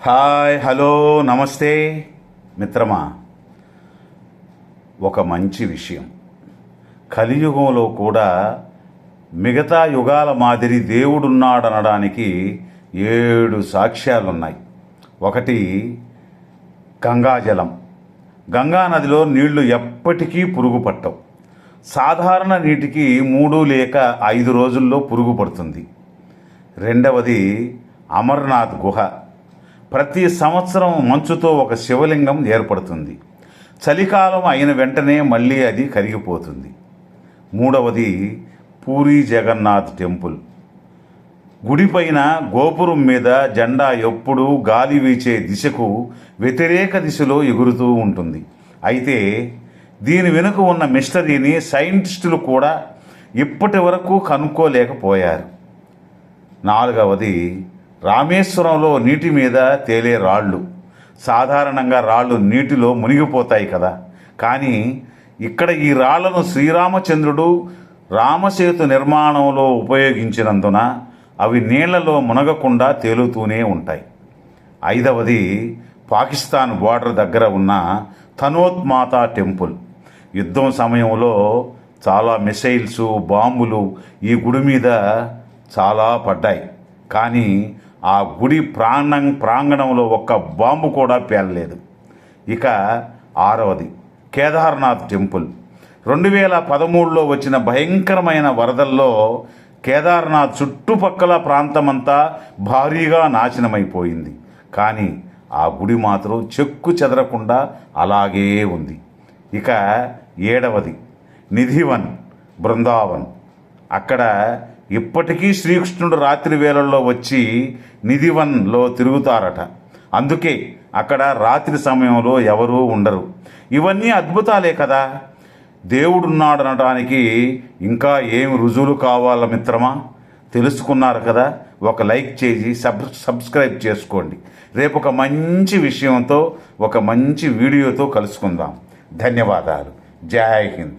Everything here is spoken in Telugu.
హాయ్, హలో, నమస్తే మిత్రమా. ఒక మంచి విషయం. కలియుగంలో కూడా మిగతా యుగాల మాదిరి దేవుడున్నాడనడానికి 7 సాక్ష్యాలున్నాయి. ఒకటి, గంగాజలం. గంగా నదిలో నీళ్లు ఎప్పటికీ పురుగు పట్టవు. సాధారణ నీటికి 3 లేక 5 రోజుల్లో పురుగు పడుతుంది. రెండవది, అమర్నాథ్ గుహ. ప్రతి సంవత్సరం మంచుతో ఒక శివలింగం ఏర్పడుతుంది. చలికాలం అయిన వెంటనే మళ్ళీ అది కరిగిపోతుంది. మూడవది, పూరీ జగన్నాథ్ టెంపుల్. గుడిపైన గోపురం మీద జెండా ఎప్పుడూ గాలి వీచే దిశకు వ్యతిరేక దిశలో ఎగురుతూ ఉంటుంది. అయితే దీని వెనుక ఉన్న మిస్టరీని సైంటిస్టులు కూడా ఇప్పటి వరకు కనుక్కోలేకపోయారు. నాలుగవది, రామేశ్వరంలో నీటి మీద తేలే రాళ్ళు. సాధారణంగా రాళ్ళు నీటిలో మునిగిపోతాయి కదా, కానీ ఇక్కడ ఈ రాళ్లను శ్రీరామచంద్రుడు రామసేతు నిర్మాణంలో ఉపయోగించినందున అవి నీళ్లలో మునగకుండా తేలుతూనే ఉంటాయి. ఐదవది, పాకిస్తాన్ బోర్డర్ దగ్గర ఉన్న తనోత్ మాతా టెంపుల్. యుద్ధం సమయంలో చాలా మిసైల్స్, బాంబులు ఈ గుడి మీద చాలా పడ్డాయి, కానీ ఆ గుడి ప్రాంగణంలో ఒక్క బాంబు కూడా పేలలేదు. ఇక ఆరవది, కేదార్నాథ్ టెంపుల్. 2013లో వచ్చిన భయంకరమైన వరదల్లో కేదార్నాథ్ చుట్టుపక్కల ప్రాంతమంతా భారీగా నాశనమైపోయింది, కానీ ఆ గుడి మాత్రం చెక్కు చెదరకుండా అలాగే ఉంది. ఇక ఏడవది, నిధివన్, బృందావన్. అక్కడ ఇప్పటికీ శ్రీకృష్ణుడు రాత్రి వేళల్లో వచ్చి నిధివన్లో తిరుగుతారట. అందుకే అక్కడ రాత్రి సమయంలో ఎవరూ ఉండరు. ఇవన్నీ అద్భుతాలే కదా. దేవుడున్నాడనడానికి ఇంకా ఏమి రుజువులు కావాల మిత్రమా? తెలుసుకున్నారు కదా. ఒక లైక్ చేసి సబ్స్క్రైబ్ చేసుకోండి. రేపు ఒక మంచి విషయంతో, ఒక మంచి వీడియోతో కలుసుకుందాం. ధన్యవాదాలు. జై హింద్.